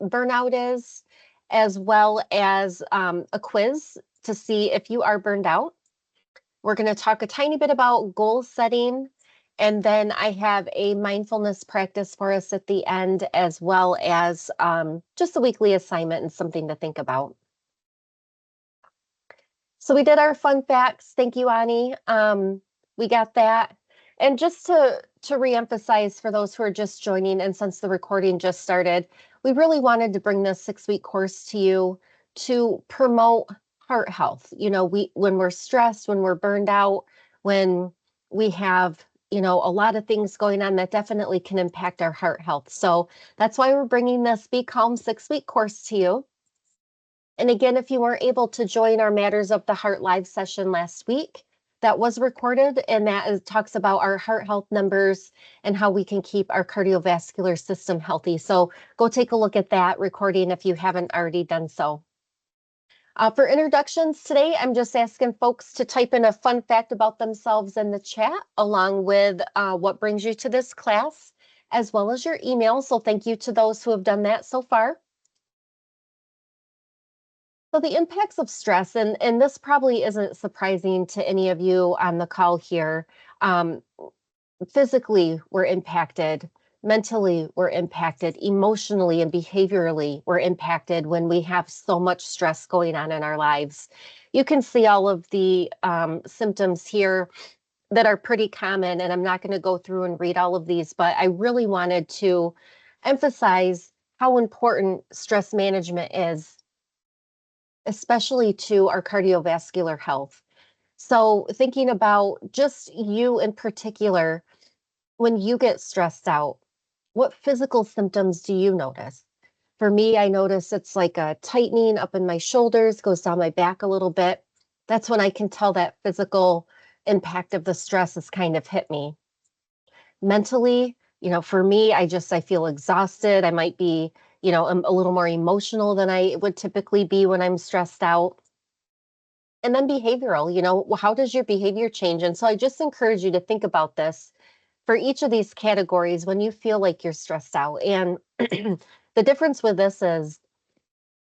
burnout is, as well as a quiz to see if you are burned out. We're going to talk a tiny bit about goal setting, and then I have a mindfulness practice for us at the end, as well as just a weekly assignment and something to think about. So we did our fun facts. Thank you, Ani. We got that. And just to reemphasize for those who are just joining, and since the recording just started, we really wanted to bring this 6-week course to you to promote heart health. When we're stressed, when we're burned out, when we have, a lot of things going on that definitely can impact our heart health. So that's why we're bringing this Be Calm 6-week course to you. And again, if you weren't able to join our Matters of the Heart live session last week, that was recorded, and talks about our heart health numbers and how we can keep our cardiovascular system healthy. So go take a look at that recording if you haven't already done so. For introductions today, I'm just asking folks to type in a fun fact about themselves in the chat, along with what brings you to this class, as well as your email. So thank you to those who have done that so far. So the impacts of stress, and this probably isn't surprising to any of you on the call here. Physically, we're impacted. Mentally, we're impacted. Emotionally and behaviorally, we're impacted when we have so much stress going on in our lives. You can see all of the symptoms here that are pretty common, and I'm not going to go through and read all of these, but I really wanted to emphasize how important stress management is, especially to our cardiovascular health. So thinking about just you in particular, when you get stressed out, what physical symptoms do you notice? For me, I notice it's like a tightening up in my shoulders, goes down my back a little bit. That's when I can tell that physical impact of the stress has kind of hit me. Mentally, for me, I feel exhausted. I might be, I'm a little more emotional than I would typically be when I'm stressed out. And then behavioral, how does your behavior change? And so I just encourage you to think about this for each of these categories when you feel like you're stressed out. And the difference with this is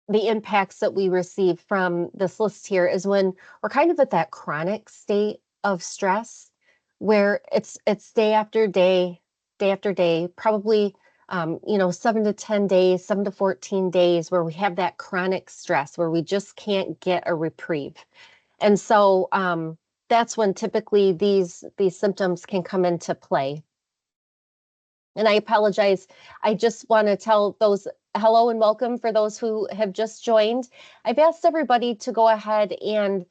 the impacts that we receive from this list here is when we're kind of at that chronic state of stress where it's day after day, day after day, probably 7 to 10 days, 7 to 14 days where we have that chronic stress where we just can't get a reprieve. And so that's when typically these symptoms can come into play. And I apologize. I just want to tell those hello and welcome for those who have just joined. I've asked everybody to go ahead and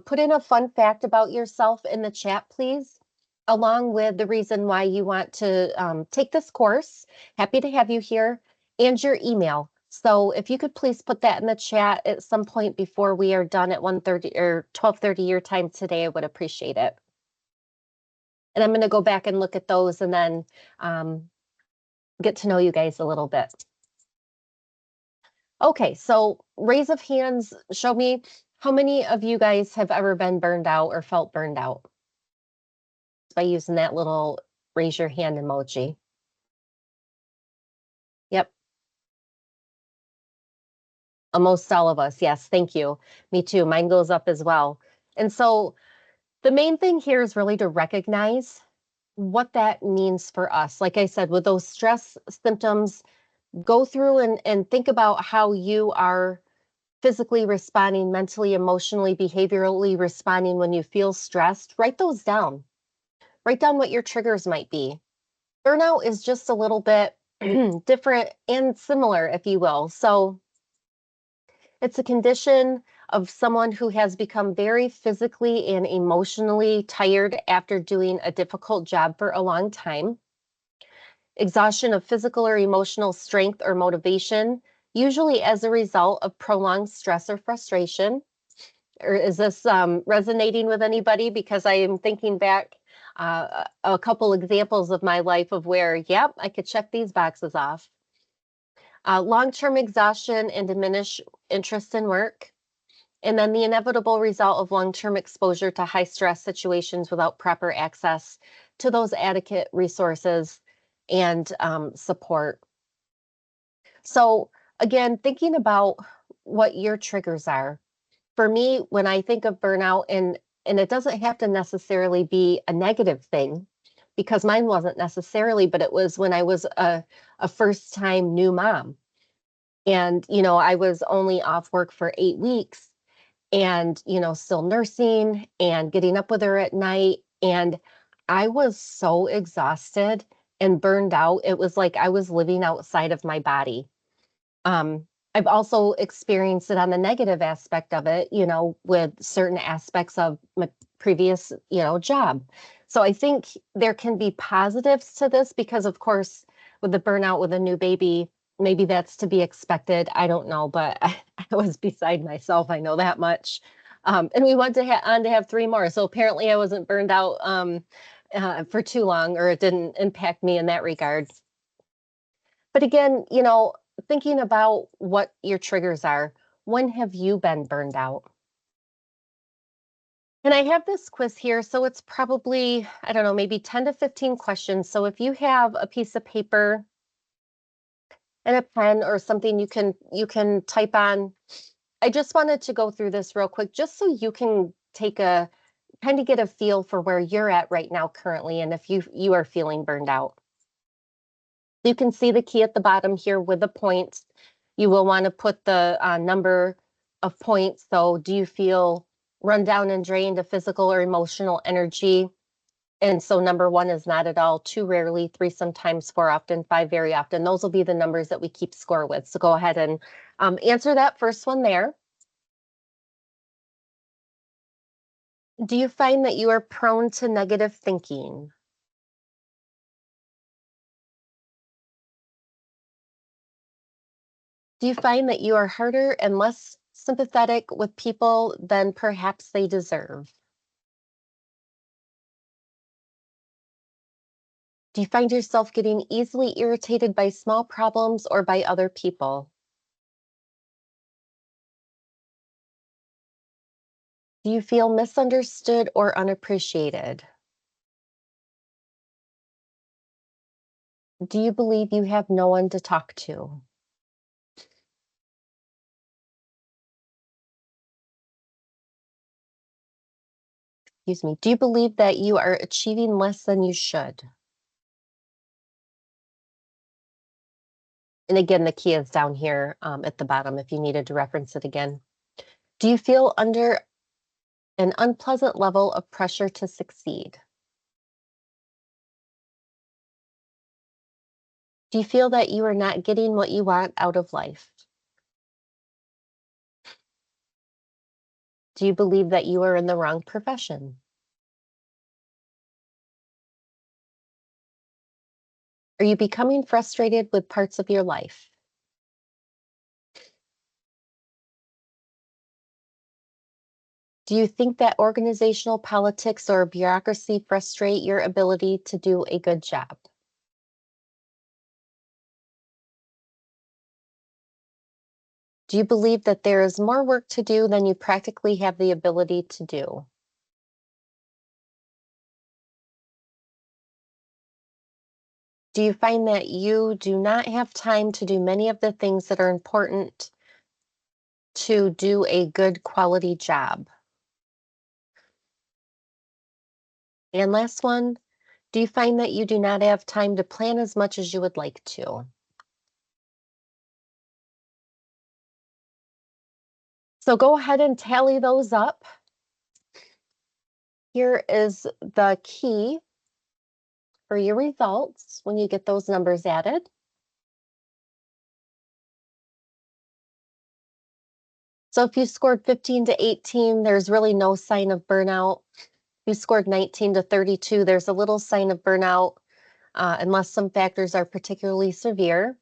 put in a fun fact about yourself in the chat, please, along with the reason why you want to take this course. Happy to have you here, and your email. So if you could please put that in the chat at some point before we are done at 1:30 or 12:30 your time today, I would appreciate it. And I'm going to go back and look at those and then get to know you guys a little bit. Okay, so raise of hands, show me how many of you guys have ever been burned out or felt burned out by using that little raise your hand emoji. Yep. Almost all of us. Yes, thank you. Me too. Mine goes up as well. And so the main thing here is really to recognize what that means for us. Like I said, with those stress symptoms, go through and think about how you are physically responding, mentally, emotionally, behaviorally responding when you feel stressed. Write those down. Write down what your triggers might be. Burnout is just a little bit different and similar, if you will. So it's a condition of someone who has become very physically and emotionally tired after doing a difficult job for a long time. Exhaustion of physical or emotional strength or motivation, usually as a result of prolonged stress or frustration. Or is this resonating with anybody? Because I am thinking back a couple examples of my life of where, yep, I could check these boxes off. Long-term exhaustion and diminished interest in work. And then the inevitable result of long-term exposure to high-stress situations without proper access to those adequate resources and support. So Again, thinking about what your triggers are. For me, when I think of burnout, and it doesn't have to necessarily be a negative thing, because mine wasn't necessarily, but it was when I was a first time new mom. And, I was only off work for 8 weeks and, still nursing and getting up with her at night. And I was so exhausted and burned out. It was like I was living outside of my body. Um, I've also experienced it on the negative aspect of it, with certain aspects of my previous, job. So I think there can be positives to this because, of course, with the burnout with a new baby, maybe that's to be expected. I don't know, but I was beside myself. I know that much. And we went on to have three more. So apparently I wasn't burned out for too long, or it didn't impact me in that regard. But again, thinking about what your triggers are, when have you been burned out? And I have this quiz here, so it's probably, I don't know, maybe 10 to 15 questions. So if you have a piece of paper and a pen or something you can type on, I just wanted to go through this real quick just so you can take a kind of get a feel for where you're at right now currently and if you are feeling burned out. You can see the key at the bottom here with the points. You will want to put the number of points. So do you feel run down and drained of physical or emotional energy? And so number one is not at all, two rarely, three sometimes, four often, five very often. Those will be the numbers that we keep score with. So go ahead and answer that first one there. Do you find that you are prone to negative thinking? Do you find that you are harder and less sympathetic with people than perhaps they deserve? Do you find yourself getting easily irritated by small problems or by other people? Do you feel misunderstood or unappreciated? Do you believe you have no one to talk to? Excuse me. Do you believe that you are achieving less than you should? And again, the key is down here at the bottom if you needed to reference it again. Do you feel under an unpleasant level of pressure to succeed? Do you feel that you are not getting what you want out of life? Do you believe that you are in the wrong profession? Are you becoming frustrated with parts of your life? Do you think that organizational politics or bureaucracy frustrate your ability to do a good job? Do you believe that there is more work to do than you practically have the ability to do? Do you find that you do not have time to do many of the things that are important to do a good quality job? And last one, do you find that you do not have time to plan as much as you would like to? So go ahead and tally those up. Here is the key for your results when you get those numbers added. So if you scored 15 to 18, there's really no sign of burnout. If you scored 19 to 32, there's a little sign of burnout, unless some factors are particularly severe.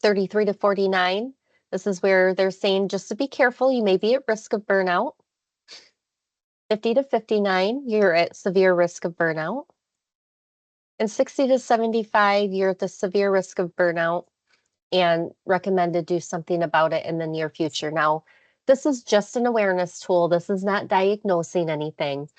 33 to 49, this is where they're saying just to be careful, you may be at risk of burnout. 50 to 59, you're at severe risk of burnout. And 60 to 75, you're at the severe risk of burnout and recommend to do something about it in the near future. Now, this is just an awareness tool. This is not diagnosing anything.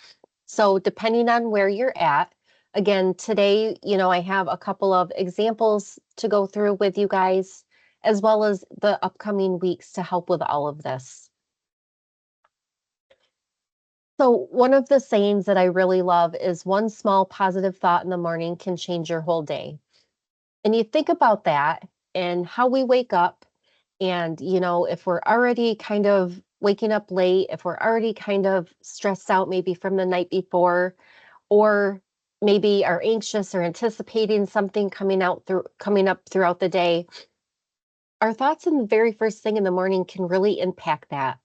So depending on where you're at, again, today, I have a couple of examples to go through with you guys. as well as the upcoming weeks to help with all of this. So, one of the sayings that I really love is one small positive thought in the morning can change your whole day. And you think about that and how we wake up, and, if we're already kind of waking up late, if we're already kind of stressed out maybe from the night before, or maybe are anxious or anticipating something coming up throughout the day, our thoughts in the very first thing in the morning can really impact that.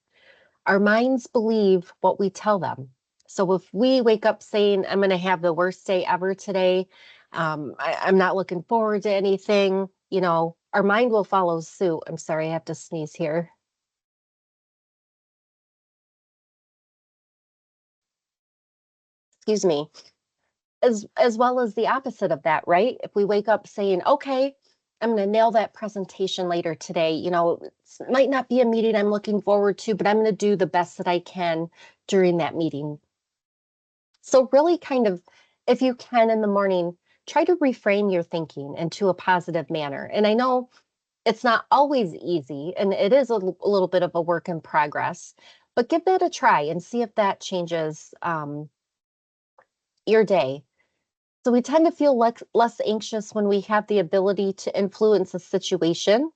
Our minds believe what we tell them. So if we wake up saying, I'm going to have the worst day ever today, I'm not looking forward to anything, our mind will follow suit. I'm sorry, I have to sneeze here. Excuse me. As well as the opposite of that, right? If we wake up saying, okay, I'm going to nail that presentation later today, it might not be a meeting I'm looking forward to, but I'm going to do the best that I can during that meeting. So really kind of, if you can in the morning, try to reframe your thinking into a positive manner. And I know it's not always easy, and it is a little bit of a work in progress, but give that a try and see if that changes your day. So we tend to feel less anxious when we have the ability to influence a situation.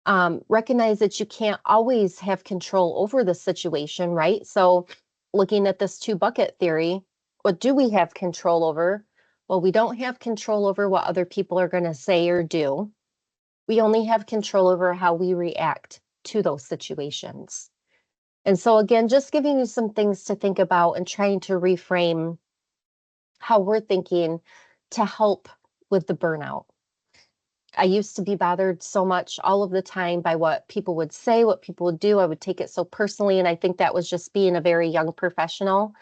Recognize that you can't always have control over the situation, right? So looking at this two bucket theory, what do we have control over? Well, we don't have control over what other people are going to say or do. We only have control over how we react to those situations. And so again, just giving you some things to think about and trying to reframe how we're thinking to help with the burnout. I used to be bothered so much all of the time by what people would say, what people would do. I would take it so personally. And I think that was just being a very young professional,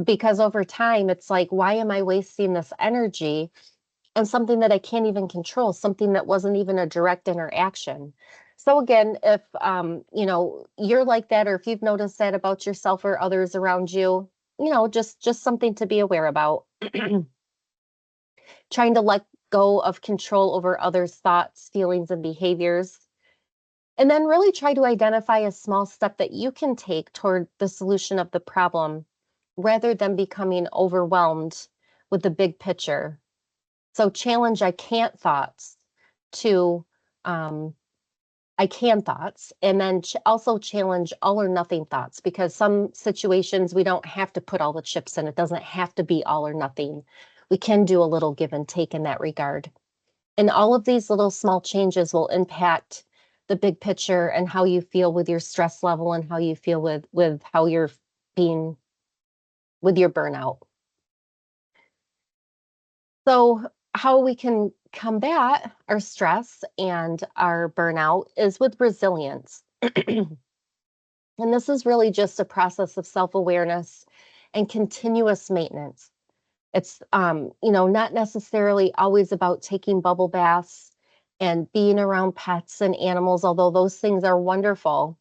because over time, it's like, why am I wasting this energy on something that I can't even control, something that wasn't even a direct interaction? So again, if you're like that, or if you've noticed that about yourself or others around you, just something to be aware about. Trying to let go of control over others' thoughts, feelings, and behaviors. And then really try to identify a small step that you can take toward the solution of the problem rather than becoming overwhelmed with the big picture. So challenge I can't thoughts to I can thoughts, and then also challenge all or nothing thoughts, because some situations we don't have to put all the chips in. It doesn't have to be all or nothing. We can do a little give and take in that regard. And all of these little small changes will impact the big picture and how you feel with your stress level and how you feel with how you're being with your burnout. So how we can combat our stress and our burnout is with resilience. And this is really just a process of self-awareness and continuous maintenance. It's not necessarily always about taking bubble baths and being around pets and animals, although those things are wonderful.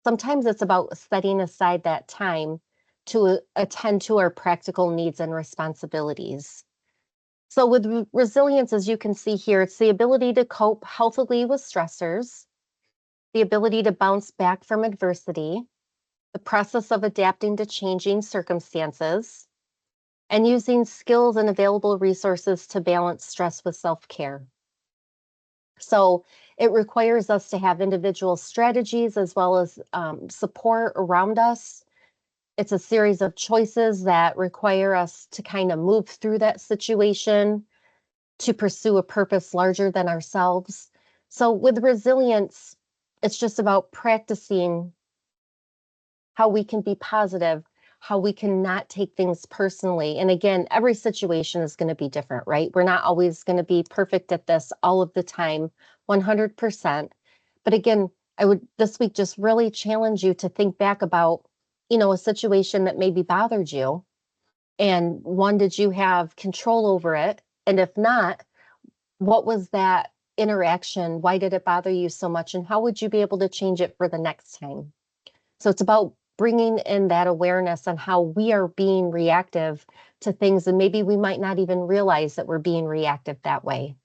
Sometimes it's about setting aside that time to attend to our practical needs and responsibilities. So with resilience, as you can see here, it's the ability to cope healthily with stressors, the ability to bounce back from adversity, the process of adapting to changing circumstances, and using skills and available resources to balance stress with self-care. So it requires us to have individual strategies as well as support around us. It's a series of choices that require us to kind of move through that situation to pursue a purpose larger than ourselves. So with resilience, it's just about practicing how we can be positive, how we can not take things personally. And again, every situation is going to be different, right? We're not always going to be perfect at this all of the time, 100%. But again, I would this week just really challenge you to think back about, a situation that maybe bothered you. And one, did you have control over it? And if not, what was that interaction? Why did it bother you so much? And how would you be able to change it for the next time? So it's about bringing in that awareness on how we are being reactive to things, and maybe we might not even realize that we're being reactive that way.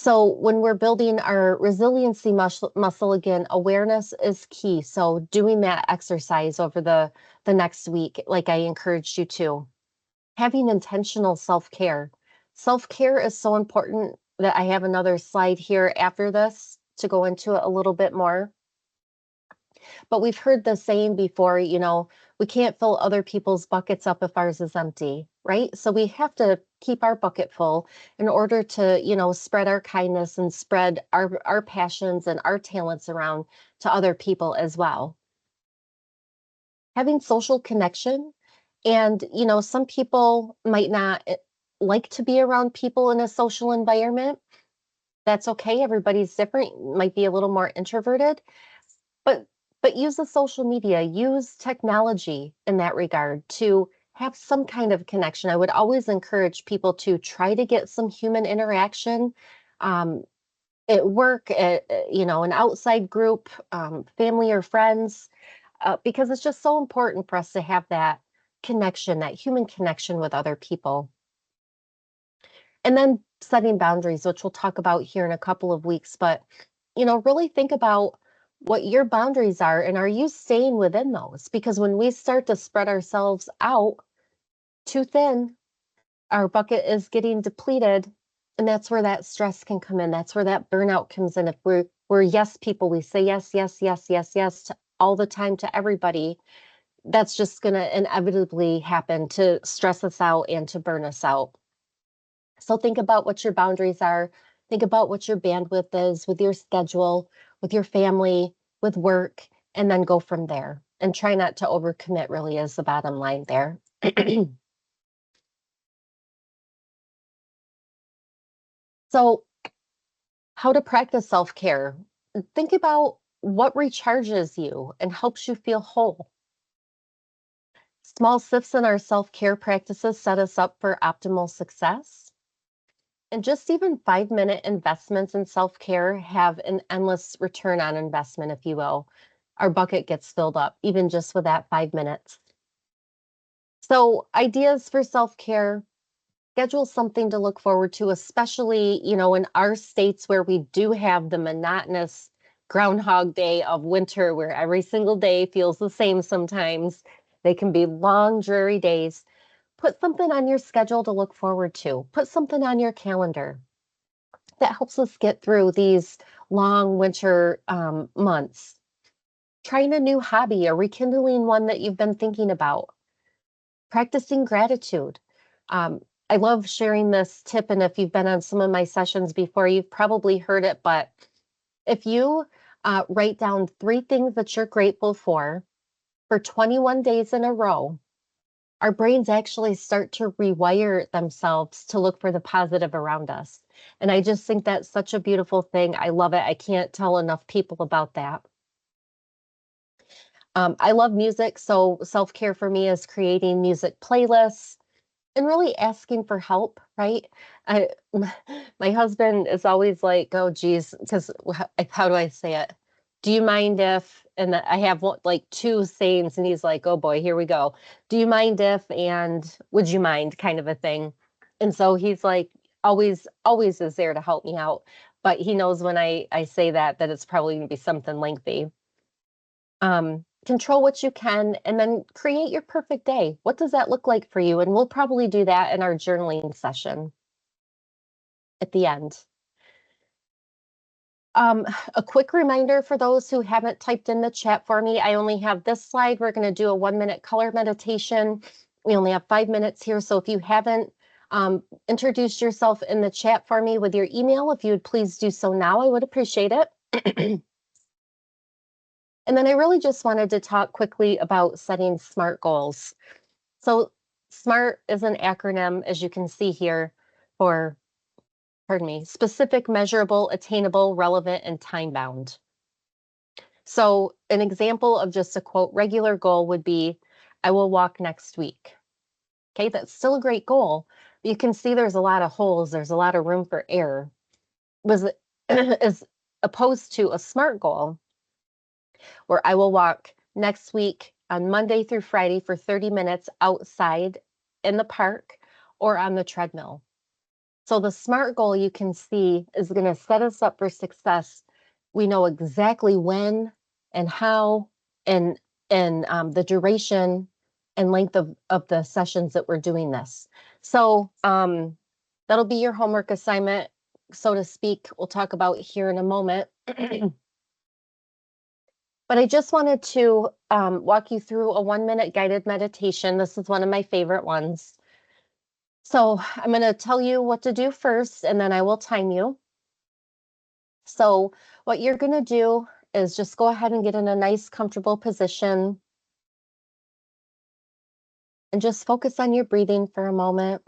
So when we're building our resiliency muscle again, awareness is key. So doing that exercise over the next week, like I encouraged you to, having intentional self-care. Self-care is so important that I have another slide here after this to go into it a little bit more. But we've heard the saying before, we can't fill other people's buckets up if ours is empty, right? So we have to keep our bucket full in order to, spread our kindness and spread our passions and our talents around to other people as well. Having social connection, and some people might not like to be around people in a social environment. That's okay. Everybody's different. Might be a little more introverted. But use the social media, use technology in that regard to have some kind of connection. I would always encourage people to try to get some human interaction, um, at work, at, an outside group, family or friends, because it's just so important for us to have that connection, that human connection with other people. And then setting boundaries, which we'll talk about here in a couple of weeks, but really think about what your boundaries are and are you staying within those? Because when we start to spread ourselves out too thin, our bucket is getting depleted, and that's where that stress can come in. That's where that burnout comes in. If we're yes people, we say yes, yes, yes, yes, yes to all the time to everybody. That's just going to inevitably happen to stress us out and to burn us out. So think about what your boundaries are. Think about what your bandwidth is with your schedule, with your family, with work, and then go from there. And try not to overcommit, really, is the bottom line there. So, how to practice self care? Think about what recharges you and helps you feel whole. Small shifts in our self care practices set us up for optimal success. And just even 5-minute investments in self care have an endless return on investment, if you will. Our bucket gets filled up, even just with that 5 minutes. So, ideas for self care, schedule something to look forward to, especially, in our states where we do have the monotonous groundhog day of winter where every single day feels the same sometimes. They can be long, dreary days. Put something on your schedule to look forward to. Put something on your calendar that helps us get through these long winter months. Trying a new hobby or rekindling one that you've been thinking about. Practicing gratitude. Um, I love sharing this tip, and if you've been on some of my sessions before, you've probably heard it. But if you write down 3 things that you're grateful for 21 days in a row, our brains actually start to rewire themselves to look for the positive around us. And I just think that's such a beautiful thing. I love it. I can't tell enough people about that. I love music, so self care for me is creating music playlists and really asking for help, right? I, my husband is always like, "Oh, geez," because how do I say it? Do you mind if? And I have like 2 sayings, and he's like, "Oh boy, here we go." Do you mind if? And would you mind? Kind of a thing. And so he's like, always is there to help me out. But he knows when I say that it's probably going to be something lengthy. Control what you can and then create your perfect day. What does that look like for you? And we'll probably do that in our journaling session at the end. Um, a quick reminder for those who haven't typed in the chat for me, I only have this slide. We're going to do a 1-minute color meditation. We only have 5 minutes here. So if you haven't introduced yourself in the chat for me with your email, if you would please do so now, I would appreciate it. And then I really just wanted to talk quickly about setting SMART goals. So SMART is an acronym, as you can see here, for, pardon me, specific, measurable, attainable, relevant, and time-bound. So an example of just a quote regular goal would be, I will walk next week. Okay, that's still a great goal, but you can see there's a lot of holes, there's a lot of room for error. Was it as opposed to a SMART goal, where I will walk next week on Monday through Friday for 30 minutes outside in the park or on the treadmill. So the SMART goal you can see is going to set us up for success. We know exactly when and how and the duration and length of the sessions that we're doing this. So that'll be your homework assignment, so to speak. We'll talk about here in a moment. But I just wanted to walk you through a 1-minute guided meditation. This is one of my favorite ones. So I'm going to tell you what to do first, and then I will time you. So what you're going to do is just go ahead and get in a nice, comfortable position and just focus on your breathing for a moment.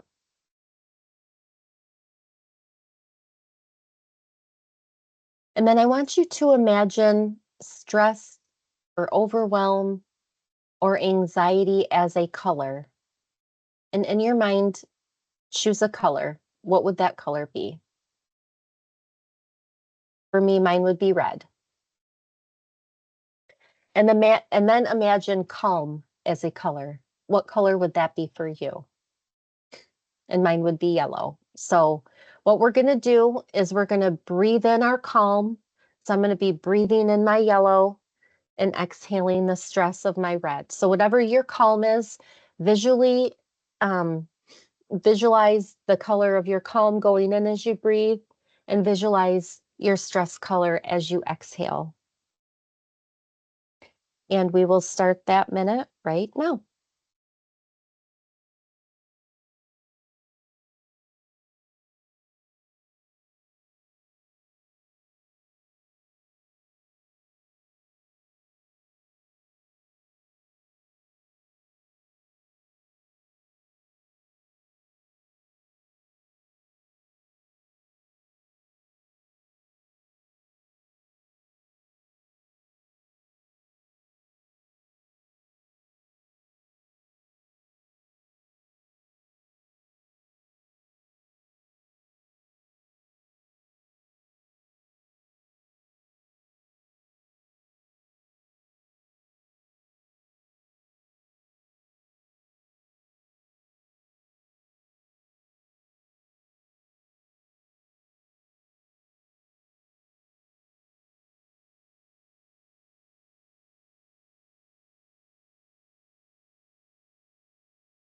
And then I want you to imagine stress or overwhelm or anxiety as a color. And in your mind, choose a color. What would that color be? For me, mine would be red. And then imagine calm as a color. What color would that be for you? And mine would be yellow. So what we're going to do is we're going to breathe in our calm. So I'm going to be breathing in my yellow and exhaling the stress of my red. So whatever your calm is, visually visualize the color of your calm going in as you breathe, and visualize your stress color as you exhale. And we will start that minute right now.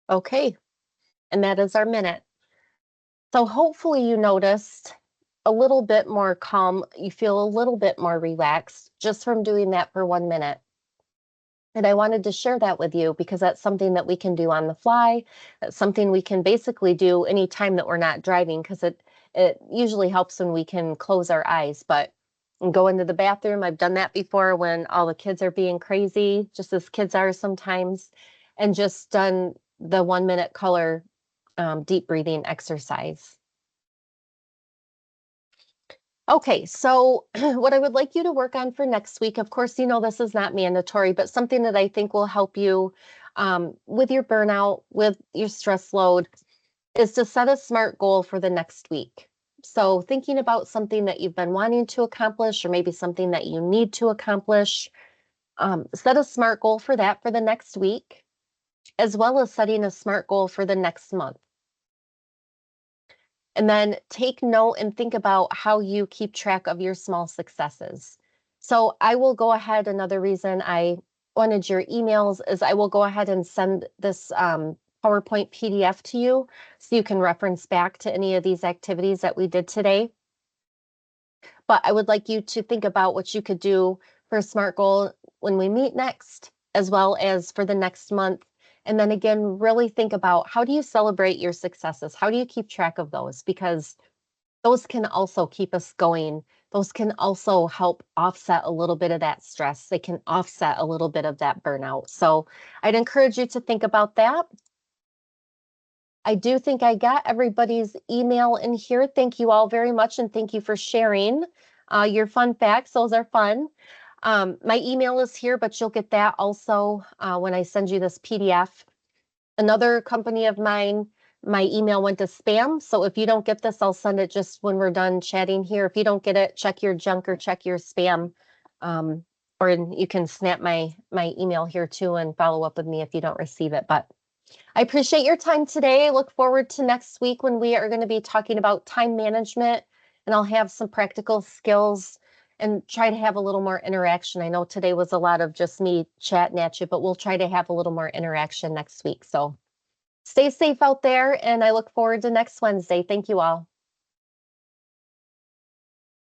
Okay, and that is our minute. So hopefully you noticed a little bit more calm. You feel a little bit more relaxed just from doing that for 1 minute. And I wanted to share that with you because that's something that we can do on the fly. That's something we can basically do anytime that we're not driving, because it usually helps when we can close our eyes. But go into the bathroom, I've done that before when all the kids are being crazy, just as kids are sometimes, and just done the 1 minute color deep breathing exercise. Okay, so what I would like you to work on for next week, of course, you know, this is not mandatory, but something that I think will help you with your burnout, with your stress load, is to set a SMART goal for the next week. So thinking about something that you've been wanting to accomplish, or maybe something that you need to accomplish, set a SMART goal for that for the next week, as well as setting a SMART goal for the next month. And then take note and think about how you keep track of your small successes. So I will go ahead. Another reason I wanted your emails is I will go ahead and send this PowerPoint PDF to you so you can reference back to any of these activities that we did today. But I would like you to think about what you could do for a SMART goal when we meet next, as well as for the next month. And then again, really think about, how do you celebrate your successes? How do you keep track of those? Because those can also keep us going. Those can also help offset a little bit of that stress. They can offset a little bit of that burnout. So I'd encourage you to think about that. I do think I got everybody's email in here. Thank you all very much, and thank you for sharing your fun facts. Those are fun. My email is here, but you'll get that also when I send you this PDF. Another company of mine, my email went to spam. So if you don't get this, I'll send it just when we're done chatting here. If you don't get it, check your junk or check your spam. Or you can snap my email here too and follow up with me if you don't receive it. But I appreciate your time today. I look forward to next week when we are going to be talking about time management, and I'll have some practical skills and try to have a little more interaction. I know today was a lot of just me chatting at you, but we'll try to have a little more interaction next week. So stay safe out there, and I look forward to next Wednesday. Thank you all.